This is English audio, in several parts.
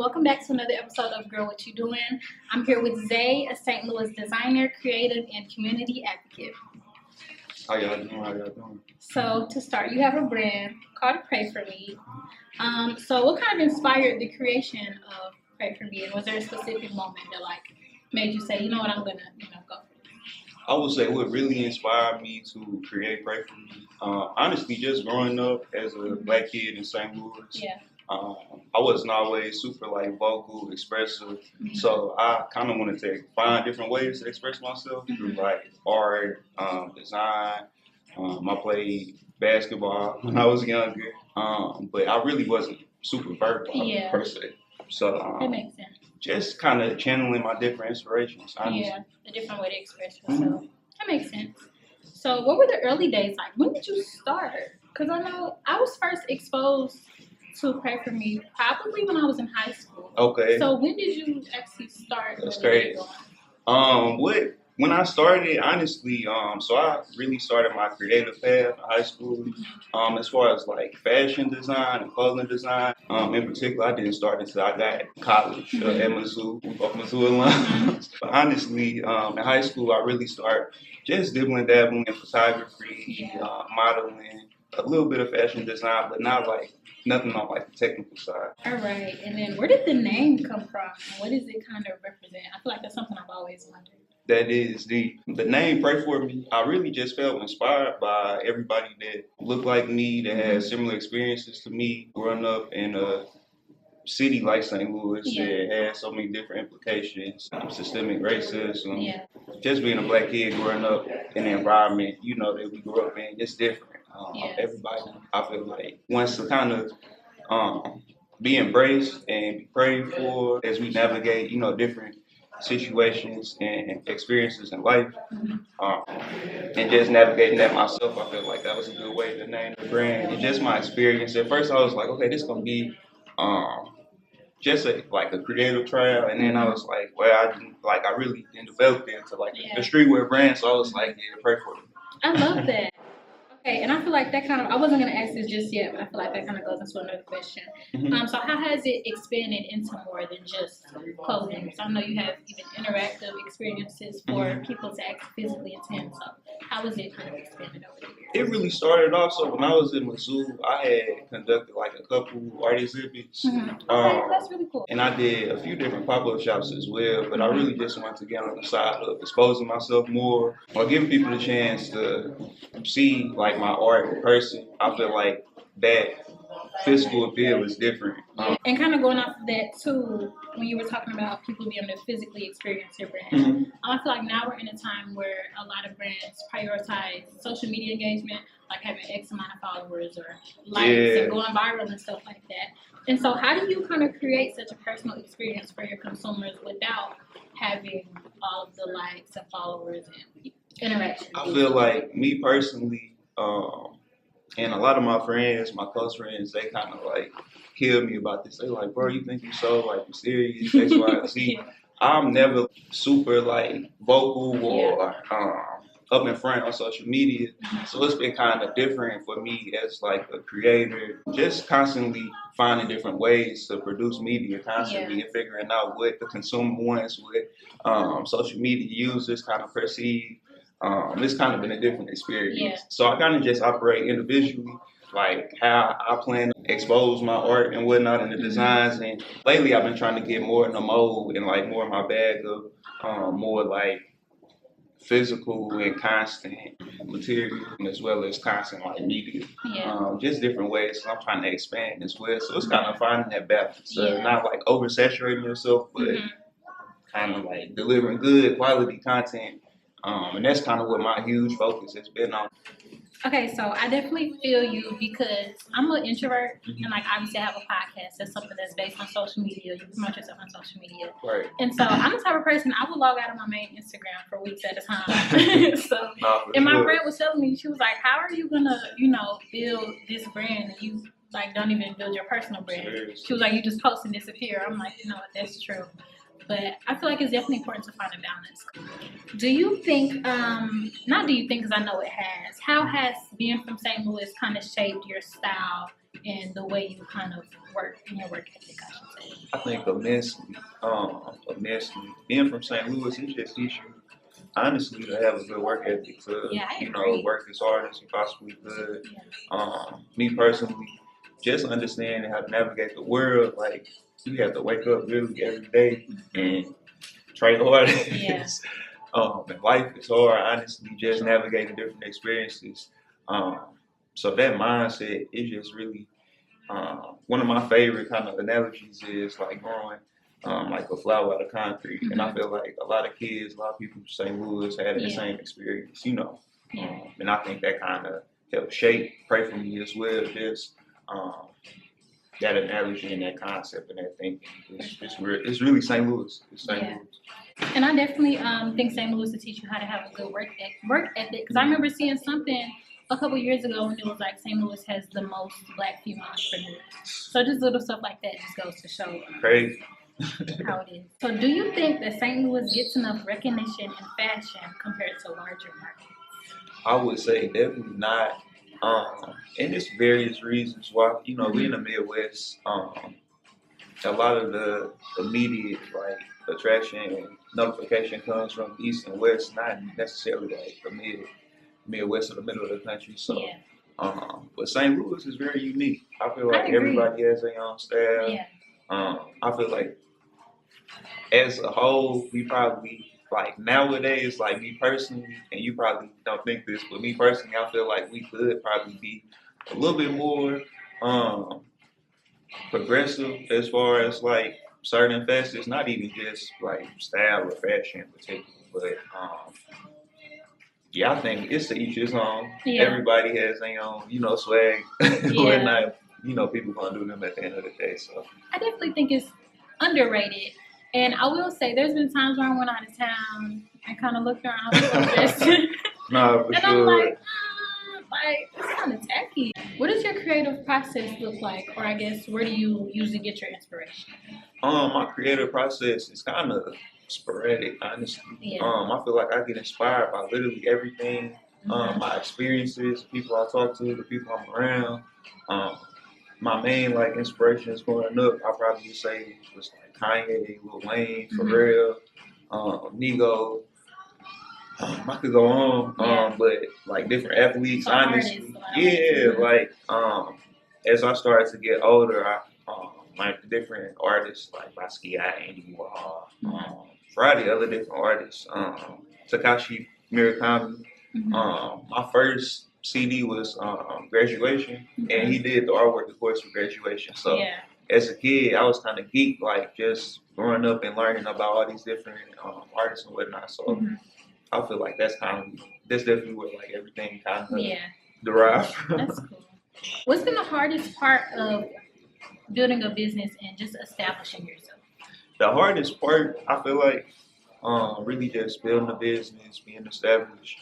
welcome back to another episode of Girl What You Doing. I'm here with Zay, a St. Louis designer, creative, and community advocate. How y'all doing? So to start, you have a brand called PrayForMe. So what kind of inspired the creation of PrayForMe, and was there a specific moment that made you say, you know what, I'm gonna go for this? I would say what really inspired me to create PrayForMe, honestly, just growing up as a black kid in St. Louis. Yeah. I wasn't always super vocal, expressive, so I kind of wanted to find different ways to express myself through art, design. I played basketball when I was younger, but I really wasn't super verbal per se. So that makes sense. Just kind of channeling my different inspirations. Honestly. Yeah, a different way to express yourself. That makes sense. So what were the early days like? When did you start? Because I know I was first exposed to PrayForMe probably when I was in high school. Okay. So when did you actually start? That's great. When I started, honestly, so I really started my creative path in high school. As far as fashion design and clothing design, in particular, I didn't start until I got college at Mizzou, both Mizzou alums. But honestly, in high school, I really started just dabbling in photography, modeling, a little bit of fashion design, but not nothing on the technical side. All right, and then where did the name come from? What does it kind of represent? I feel like that's something I've always wondered. That is the name PrayForMe. I really just felt inspired by everybody that looked like me, that had similar experiences to me, growing up in a city like St. Louis that had so many different implications, systemic racism, just being a black kid growing up in the environment, that we grew up in, it's different. Everybody, I feel wants to kind of be embraced and be prayed for as we navigate, different situations and experiences in life. And just navigating that myself, I feel like that was a good way to name the brand. And just my experience. At first I was like, okay, this is gonna be just a creative trial, and then I was like, well, I really didn't develop it into a streetwear brand, so I was like, yeah, pray for it. I love that. Okay, and I feel like that I wasn't going to ask this just yet, but I feel like that kind of goes into another question. So how has it expanded into more than just clothing? So I know you have even interactive experiences for people to actually physically attend. So how has it kind of expanded over the years? It really started off, so when I was in Mizzou, I had conducted a couple art exhibits. Okay, that's really cool. And I did a few different pop-up shops as well, but I really just wanted to get on the side of exposing myself more or giving people the chance to see my art in person. I feel like that physical appeal is different. And kind of going off of that too, when you were talking about people being able to physically experience your brand, I feel like now we're in a time where a lot of brands prioritize social media engagement, like having X amount of followers or likes and going viral and stuff like that. And so how do you kind of create such a personal experience for your consumers without having all of the likes and followers and interaction? I feel like me personally, and a lot of my friends, my close friends, they kind of kill me about this. They bro, you think you're so serious, X, Y, and Z. I'm never super vocal or up in front on social media. So it's been kind of different for me as a creator, just constantly finding different ways to produce media constantly and figuring out what the consumer wants, what social media users kind of perceive. It's kind of been a different experience. So I kind of just operate individually, how I plan to expose my art and whatnot and the designs. And lately I've been trying to get more in the mold and more in my bag of more physical and constant material as well as constant media. Just different ways. So I'm trying to expand as well. So it's kind of finding that balance. Not oversaturating yourself, but kind of delivering good quality content. And that's kind of what my huge focus has been on. Okay, so I definitely feel you because I'm an introvert and obviously I have a podcast. That's something that's based on social media. You promote yourself on social media. Right. And so I'm the type of person, I would log out of my main Instagram for weeks at a time. My friend was telling me, she was like, how are you going to, build this brand and you don't even build your personal brand? She was like, you just post and disappear. I'm like, that's true. But I feel like it's definitely important to find a balance. Do you think, not do you think, because I know it has, how has being from St. Louis kind of shaped your style in the way you kind of work in your work ethic, I should say? I think immensely, immensely. Being from St. Louis, it just teach you honestly to have a good work ethic, to Yeah, I you know agree. work as hard as you possibly could. Yeah. Me personally, just understanding how to navigate the world, like you have to wake up really every day and try hard. Yeah. And life is hard, honestly, just navigating different experiences. Um, so that mindset is just really one of my favorite kind of analogies is like growing like a flower out of concrete. And I feel like a lot of kids, a lot of people from St. Louis had the same experience, you know. And I think that kind of helped shape Pray For Me as well. Just that analogy and that concept and that thinking. It's really St. Louis. It's St. Louis. And I definitely think St. Louis to teach you how to have a good work ethic. Because I remember seeing something a couple years ago when it was like St. Louis has the most Black female entrepreneurs. So just little stuff like that just goes to show Crazy. how it is. So do you think that St. Louis gets enough recognition in fashion compared to larger markets? I would say definitely not. And there's various reasons why. You know, we in the Midwest. A lot of the immediate like attraction and notification comes from East and West, not necessarily like the Midwest or the middle of the country. So, but St. Louis is very unique. I feel like everybody has their own style. Yeah. I feel like as a whole, we probably like nowadays, like me personally, and you probably don't think this, but me personally, I feel like we could probably be a little bit more progressive as far as like certain facets, not even just like style or fashion in particular, but yeah, I think it's to each his own. Yeah. Everybody has their own, you know, swag. Whatnot. You know, people gonna do them at the end of the day. So I definitely think it's underrated. And I will say, there's been times where I went out of town and kind of looked around nah, for and sure. I'm like, it's kind of tacky. What does your creative process look like? Or I guess, where do you usually get your inspiration? My creative process is kind of sporadic, honestly. Yeah. I feel like I get inspired by literally everything. My experiences, the people I talk to, the people I'm around. My main like inspirations growing up, I probably would say was like Kanye, Lil Wayne, Pharrell, Nigo. I could go on, but like different athletes, honestly. Like as I started to get older, I like different artists like Basquiat, Andy Warhol, variety of other different artists. Takashi Murakami. My first CD was Graduation, and he did the artwork, of course, for Graduation. So as a kid, I was kind of geeked, like just growing up and learning about all these different artists and whatnot. So I feel like that's definitely where like everything kind of derived from. That's cool. What's been the hardest part of building a business and just establishing yourself? The hardest part, I feel like, really just building a business, being established.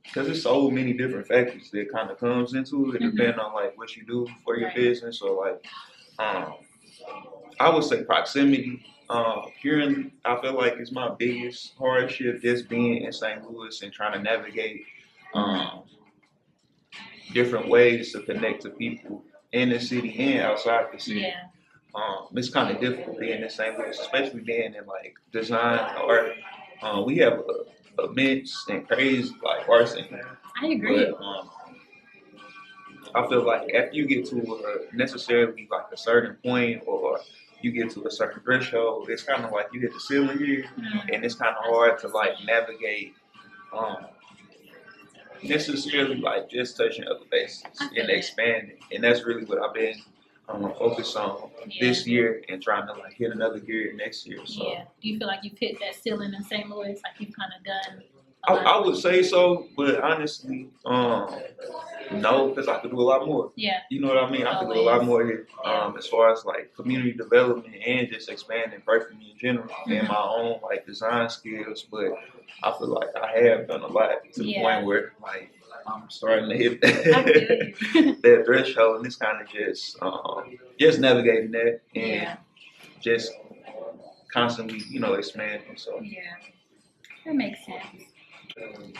Because there's so many different factors that kind of comes into it, depending on like what you do for your business. So like, I would say proximity. Purely, I feel like it's my biggest hardship, just being in St. Louis and trying to navigate different ways to connect to people in the city and outside the city. It's kind of difficult being in St. Louis, especially being in like design or art. We have a immense and crazy like art scene. I agree. But, I feel like after you get to necessarily like a certain point or you get to a certain threshold, it's kind of like you hit the ceiling here, and it's kind of hard to like navigate necessarily like just touching other bases and expanding. And that's really what I've been focused on this year and trying to like hit another gear next year. So. Do you feel like you've hit that ceiling in St. Louis? Like you've kind of done? I would say so, but honestly, no, because I could do a lot more. You know what I mean? I could do a lot more here as far as like community development and just expanding PrayForMe in general and my own like design skills. But I feel like I have done a lot to the point where like I'm starting to hit that threshold, and it's kind of just navigating that and just constantly, you know, expanding. So that makes sense.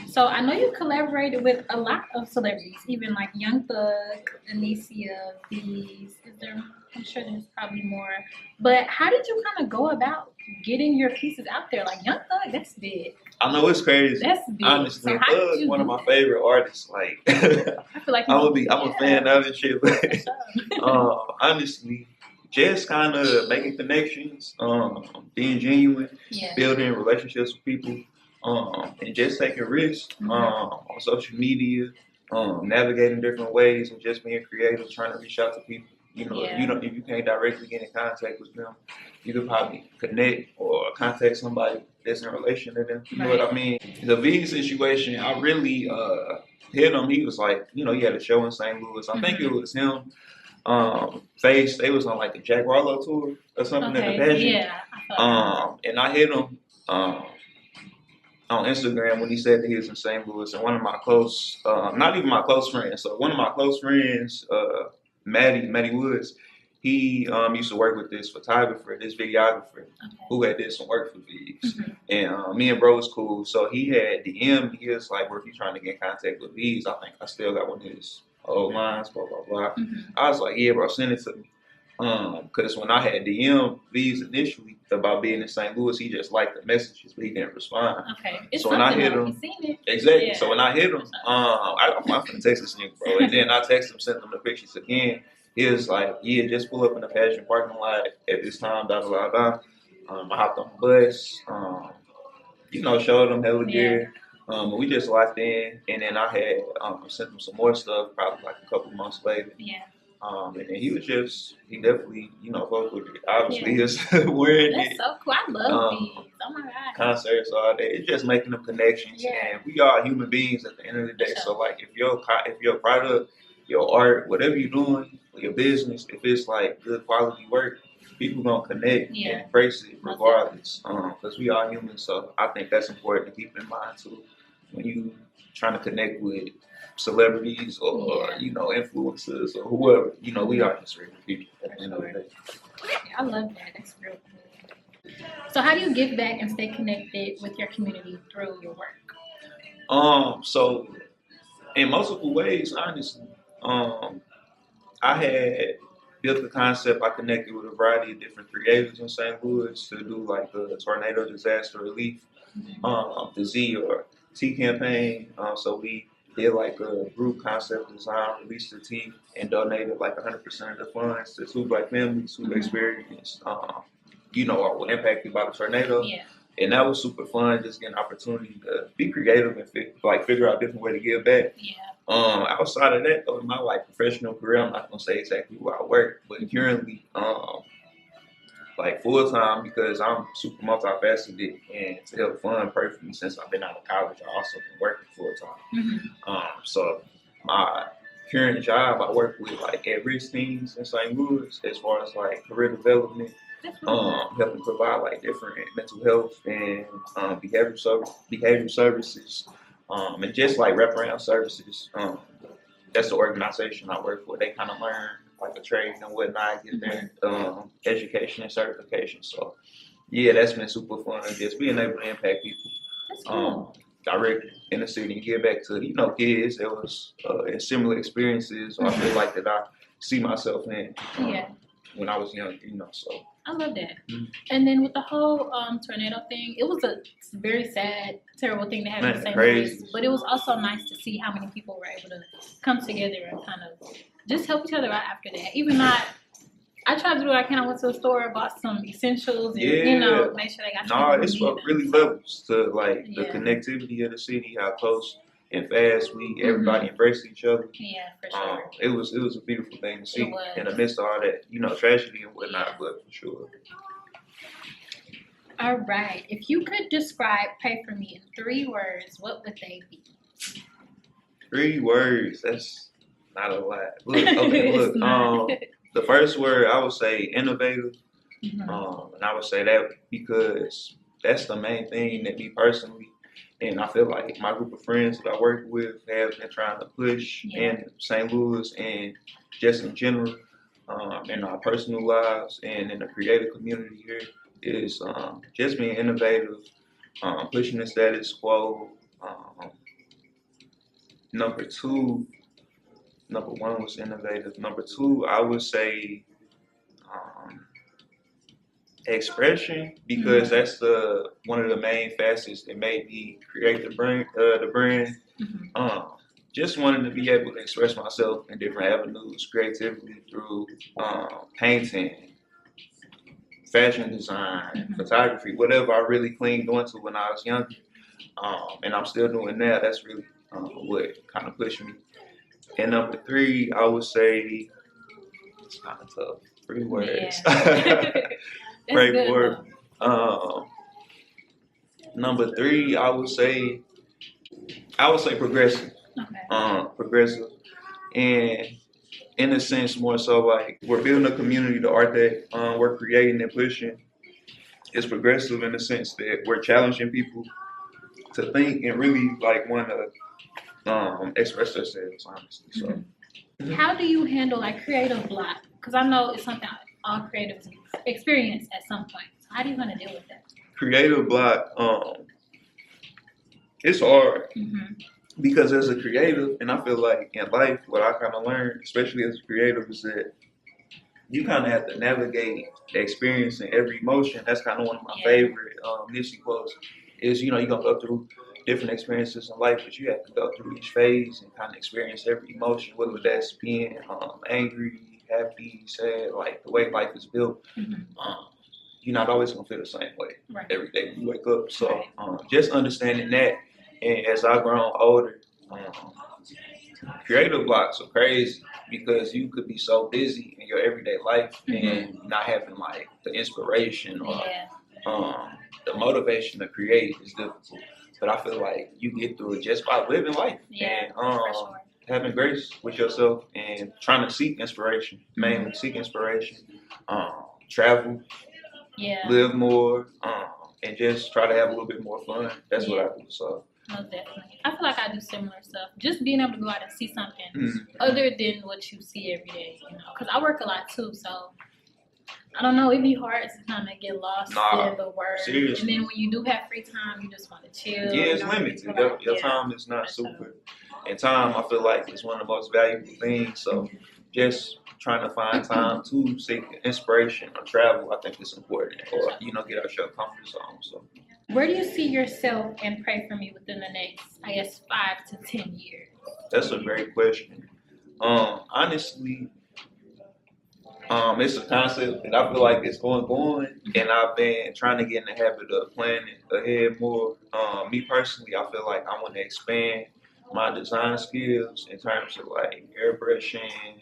So I know you collaborated with a lot of celebrities, even like Young Thug, Anicia, Bees. Is there? I'm sure there's probably more. But how did you kind of go about getting your pieces out there? Like Young Thug, that's big. I know it's crazy. That's big. Honestly, So how did Thug's you one of do my that? favorite artists. Like, I feel like I'm a fan of it, shit. But For sure. honestly, just kind of making connections, being genuine, Yeah. building relationships with people, and just taking risks on social media, navigating different ways, and just being creative, trying to reach out to people. You know, Yeah. if you can't directly get in contact with them, you could probably connect or contact somebody that's in relation to them. You know what I mean? The V situation, I really hit him. He was like, you know, he had a show in St. Louis. I think it was him. Face, they was on like the Jack Harlow tour or something at the pageant. Yeah. And I hit him on Instagram when he said that he was in St. Louis, and one of my close, not even my close friends, so one of my close friends, Maddie Woods, he used to work with this photographer, this videographer, who had did some work for V's. And me and bro was cool, so he had DM. He was like, "Where if you trying to get in contact with V's, I think I still got one of his old lines, blah blah blah." I was like, "Yeah, bro, send it to me." Because when I had DM V's initially about being in St. Louis, he just liked the messages, but he didn't respond. It's so when I hit him, exactly. Yeah. So when I hit him, I'm finna text this nigga, bro, and then I text him, sent him the pictures again. He was like, "Yeah, just pull up in the fashion parking lot at this time, da da da da." I hopped on the bus, you know, showed him hella gear. We just locked in, and then I had sent him some more stuff, probably like a couple months later. And then he definitely, you know, fucked with it. Obviously, he was wearing it. That's so cool. I love these. Oh my God. Concerts all day. It's just making them connections. And we are human beings at the end of the day. So, like, if your product, your art, whatever you're doing, your business, if it's like good quality work, people gonna connect and embrace it regardless. Because we are humans. So I think that's important to keep in mind too when you trying to connect with celebrities or you know, influencers or whoever. You know, we are just regular people at the end of the day. I love that. That's real cool. So how do you give back and stay connected with your community through your work? So in multiple ways, honestly. I had built the concept. I connected with a variety of different creators in St. Louis to do like the tornado disaster relief, the Z or T campaign. So we did like a group concept design, released the T, and donated like 100% of the funds to 2 Black families who experienced, you know, or were impacted by the tornado. And that was super fun, just getting an opportunity to be creative and figure out different way to give back. Outside of that, though, in my like professional career, I'm not gonna say exactly where I work, but currently, like full time because I'm super multifaceted and to help fund PrayForMe since I've been out of college. I also been working full time. So my current job, I work with like at-risk teams in St. Louis as far as like career development, helping provide like different mental health and behavioral services, and just like wraparound services. That's the organization I work for. They kind of learn like a trade and whatnot, get their education and certification. So yeah, that's been super fun. Just being able to impact people directly in the city and give back to, you know, kids that was in similar experiences, or I feel like that I see myself in when I was young, you know. So I love that. And then with the whole tornado thing, it was a very sad, terrible thing to happen in St. Louis. But it was also nice to see how many people were able to come together and kind of just help each other out after that. Even I tried to do what I can. I went to the store, bought some essentials, and you know, make sure they got. It's what really levels to like the connectivity of the city, how close and fast everybody embraced each other. Yeah, for sure. It was a beautiful thing to see in the midst of all that, you know, tragedy and whatnot, but for sure. All right. If you could describe PrayForMe in 3 words, what would they be? 3 words. That's not a lot. Look, the first word I would say innovative. And I would say that because that's the main thing that me personally, and I feel like my group of friends that I work with have been trying to push in St. Louis and just in general, in our personal lives and in the creative community here, is just being innovative, pushing the status quo, Um, number one was innovative. Number two, I would say um, expression, because that's the one of the main facets that made me create the brand. Um, just wanted to be able to express myself in different avenues, creatively through painting, fashion design, photography, whatever I really clinged onto when I was younger. And I'm still doing that. That's really what kind of pushed me. And number three, I would say it's kind of tough. Three words. Yeah. Pray for. Number three, I would say progressive. Okay. Progressive, and in a sense, more so like we're building a community. The art that we're creating and pushing is progressive in the sense that we're challenging people to think and really like want to express themselves, honestly. So, how do you handle like creative block? Because I know it's something all creatives experience at some point. So how do you want to deal with that? creative block, it's hard because as a creative, and I feel like in life, what I kind of learned, especially as a creative, is that you kind of have to navigate experiencing every emotion. That's kind of one of my favorite Nipsey quotes. Is you're gonna go through different experiences in life, but you have to go through each phase and kind of experience every emotion, whether that's being angry, happy, sad, like the way life is built. You're not always gonna feel the same way every day when you wake up. So just understanding that, and as I've grown older, creative blocks are crazy because you could be so busy in your everyday life and not having like the inspiration or the motivation to create is difficult. But I feel like you get through it just by living life and having grace with yourself and trying to seek inspiration, mainly seek inspiration, travel, live more, and just try to have a little bit more fun. That's what I do. So. Most definitely. I feel like I do similar stuff. Just being able to go out and see something other than what you see every day, because I work a lot too, so I don't know, it'd be hard to kind of get lost in the work. Seriously. And then when you do have free time, you just want to chill. Yeah, it's limited. Your time is not super. And time, I feel like, is one of the most valuable things. So just trying to find time to seek inspiration or travel, I think is important. Or, get out your comfort zone. So. Where do you see yourself and PrayForMe within the next, I guess, 5 to 10 years? That's a great question. Honestly, it's a concept that I feel like it's going, and I've been trying to get in the habit of planning ahead more. Me personally, I feel like I want to expand my design skills in terms of like airbrushing,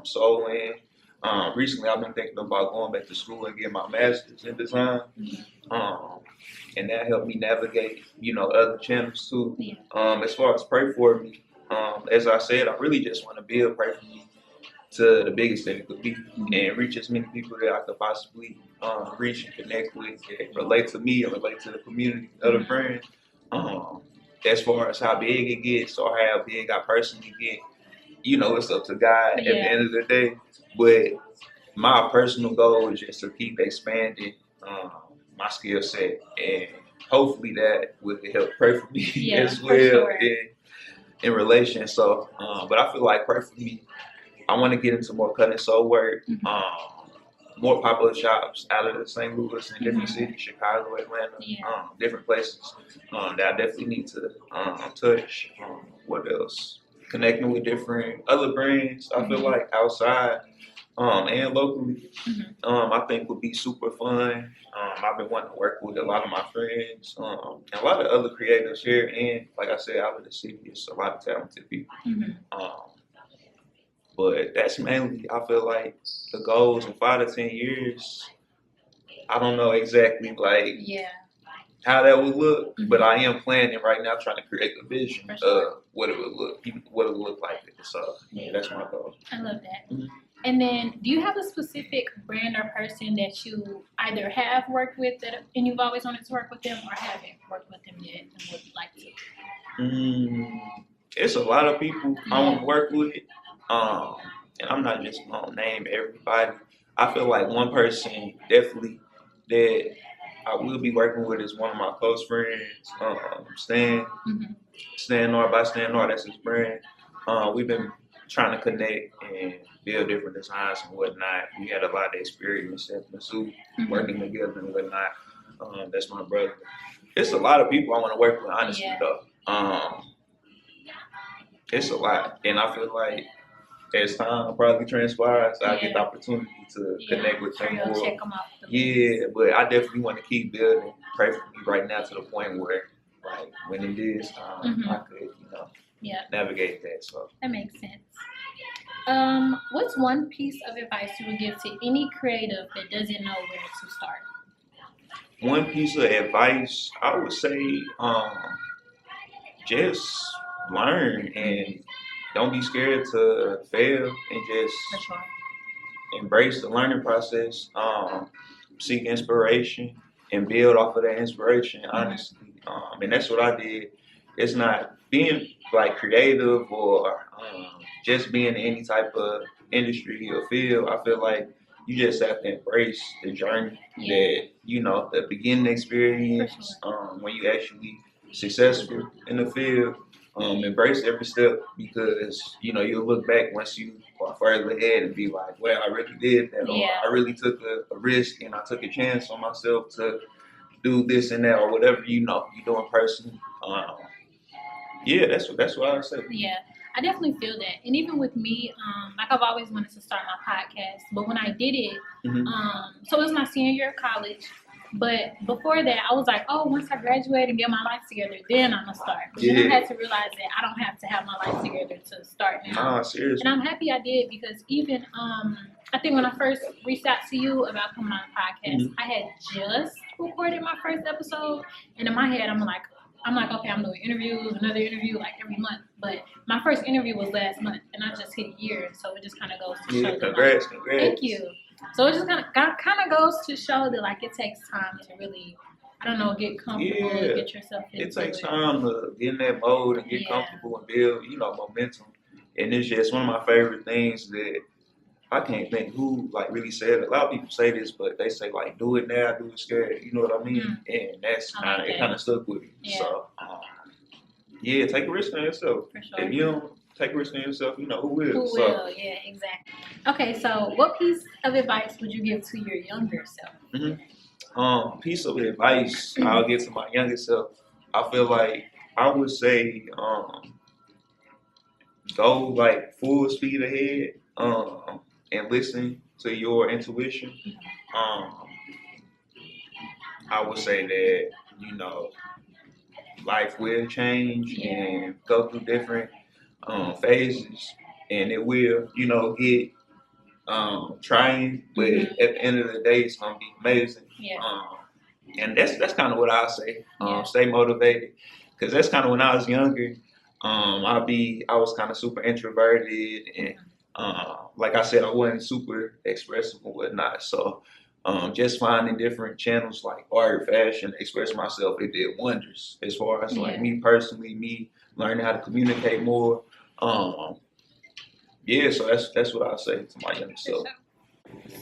sewing. Recently, I've been thinking about going back to school and getting my master's in design. And that helped me navigate, other channels too. As far as PrayForMe, as I said, I really just want to build PrayForMe to the biggest that it could be and reach as many people that I could possibly reach and connect with, and relate to me and relate to the community of the brand. As far as how big it gets or how big I personally get, it's up to God at the end of the day. But my personal goal is just to keep expanding my skill set, and hopefully that will help PrayForMe as well in relation. So, but I feel like PrayForMe, I want to get into more cut and sew work, more popular shops out of the St. Louis and different cities, Chicago, Atlanta, different places that I definitely need to touch. What else? Connecting with different other brands, I feel like outside and locally, I think would be super fun. I've been wanting to work with a lot of my friends and a lot of other creatives here, and like I said, out of the city, it's a lot of talented people. But that's mainly, I feel like, the goals in 5 to 10 years. I don't know exactly like how that would look, but I am planning right now, trying to create a vision of what it would look like. So that's my goal. I love that. And then, do you have a specific brand or person that you either have worked with and you've always wanted to work with them, or haven't worked with them yet and would like to? It's a lot of people I want to work with, and I'm not just gonna name everybody. I feel like one person definitely that I will be working with is one of my close friends, Stan. Stand North by Stand North, that's his brand. We've been trying to connect and build different designs and whatnot. We had a lot of experience at Mizzou, working together and whatnot. That's my brother. It's a lot of people I want to work with, honestly, though. It's a lot. And I feel like as time probably transpires, I get the opportunity to connect with them more. Check them out. Yeah, but I definitely want to keep building. Pray for me right now to the point where, like, when it is time, I could, navigate that. So that makes sense. What's one piece of advice you would give to any creative that doesn't know where to start? One piece of advice, I would say, just learn and don't be scared to fail and just embrace the learning process. Seek inspiration and build off of that inspiration, honestly. And that's what I did. It's not being like creative or just being in any type of industry or field. I feel like you just have to embrace the journey that, the beginning experience, when you actually successful in the field. Embrace every step because, you'll look back once you are further ahead and be like, well, I really did that. Or I really took a risk and I took a chance on myself to do this and that or whatever, you're doing personally. That's what I would say. Yeah, I definitely feel that. And even with me, like I've always wanted to start my podcast, but when I did it, so it was my senior year of college. But before that, I was like, oh, once I graduate and get my life together, then I'm going to start. But then I had to realize that I don't have to have my life together to start now. Seriously. And I'm happy I did because even, I think when I first reached out to you about coming on the podcast, I had just recorded my first episode. And in my head, I'm like, okay, I'm doing interviews, another interview like every month. But my first interview was last month, and I just hit a year. So it just kind of goes to show. Congrats. Thank you. So it just kind of goes to show that like it takes time to really, get comfortable and get yourself into it. It takes time to get in that mode and get comfortable and build, momentum. And it's just one of my favorite things that I can't think who like really said it. A lot of people say this, but they say like, do it now, do it scared. You know what I mean? And that's kind of stuck with me. Yeah. So, take a risk on yourself. For sure. If you don't take a risk on yourself, who will? Who will? Yeah, exactly. Okay, so what piece of advice would you give to your younger self? Piece of advice I'll give to my younger self. I feel like I would say go like full speed ahead and listen to your intuition. I would say that, life will change and go through different phases, and it will, get trying, but at the end of the day, it's gonna be amazing. And that's kind of what I say. Stay motivated, because that's kind of when I was younger. I was kind of super introverted, and like I said, I wasn't super expressive and whatnot. So just finding different channels like art, fashion, express myself, it did wonders as far as like me personally, me learning how to communicate more. So that's what I say to my younger self.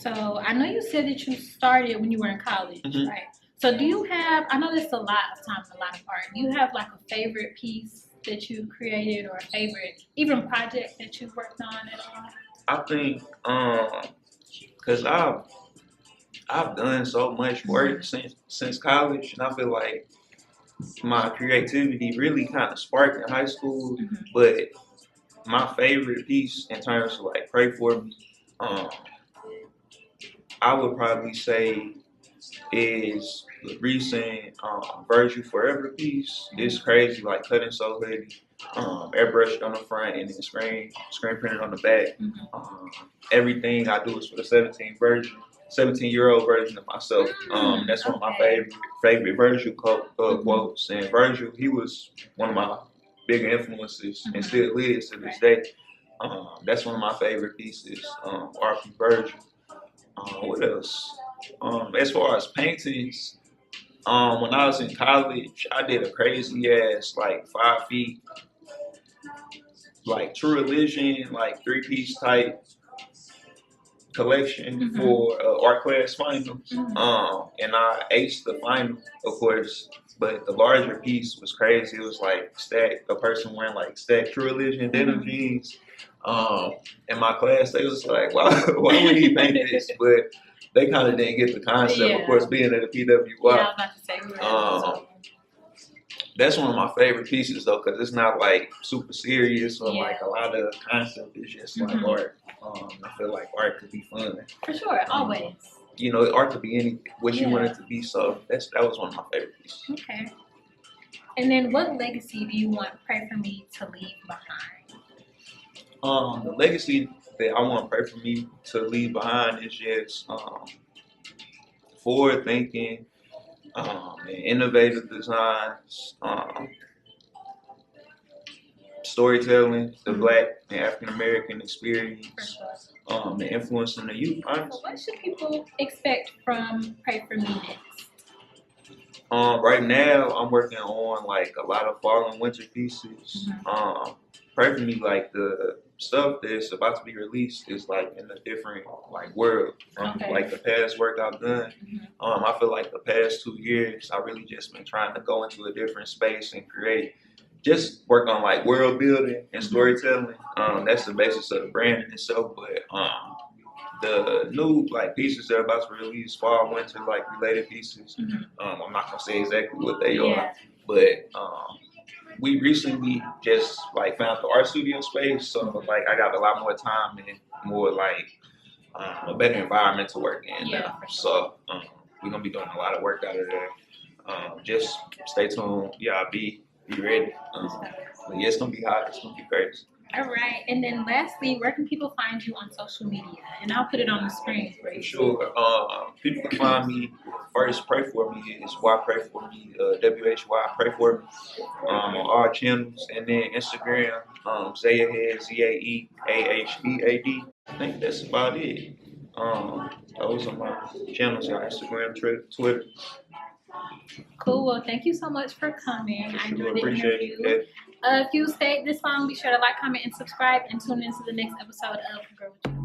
So I know you said that you started when you were in college, right? So do you have, I know there's a lot of times, a lot of art. Do you have like a favorite piece that you created or a favorite, even project that you've worked on at all? I think, cause I've done so much work since college, and I feel like my creativity really kind of sparked in high school. But my favorite piece in terms of like PrayForMe, I would probably say is the recent Virgil Forever piece. It's crazy, like cutting so heavy, airbrushed on the front and then screen printed on the back. Everything I do is for the 17-year-old version of myself. That's one of my favorite Virgil quotes. And Virgil, he was one of my bigger influences and still is to this day. That's one of my favorite pieces, R.P. Virgil. What else? As far as paintings, when I was in college, I did a crazy ass like 5 feet, like True Religion, like 3-piece type collection for art class final. And I aced the final, of course. But the larger piece was crazy. It was like a person wearing like stacked True Religion denim jeans. In my class, they was like, why would he paint this? But they kind of didn't get the concept. Of course, being at a PWI. Yeah, I was about to say, that's one of my favorite pieces though, because it's not like super serious or like a lot of concept. It's just like art. I feel like art could be fun. For sure, always. You know, art could be anything, what you want it to be. So that was one of my favorite pieces. Okay. And then, what legacy do you want PrayForMe to leave behind? The legacy that I want PrayForMe to leave behind is just forward thinking, and innovative designs, storytelling, the Black and African American experience, the influence in the youth. So what should people expect from PrayForMe next? Right now, I'm working on like a lot of fall and winter pieces. PrayForMe, like the stuff that's about to be released is like in a different like world from like the past work I've done. I feel like the past 2 years, I really just been trying to go into a different space and just work on like world building and storytelling. That's the basis of the brand in itself. But the new like pieces that are about to release, fall, winter, like related pieces. I'm not gonna say exactly what they are, but we recently just like found the art studio space, so like I got a lot more time and more like a better environment to work in now. So we're gonna be doing a lot of work out of there. Just stay tuned. Yeah, be ready. But yeah, it's gonna be hot. It's gonna be crazy. All right, and then lastly, where can people find you on social media? And I'll put it on the screen for you. Sure. People can find me first. PrayForMe is WhyPrayForMe, WHY PrayForMe, on all channels, and then Instagram, Zayahead, ZAEAHEAD. I think that's about it. Those are my channels on Instagram, Twitter. Cool. Well, thank you so much for coming. I enjoyed the interview. It. If you stayed this long, be sure to like, comment, and subscribe, and tune in to the next episode of Girl With You.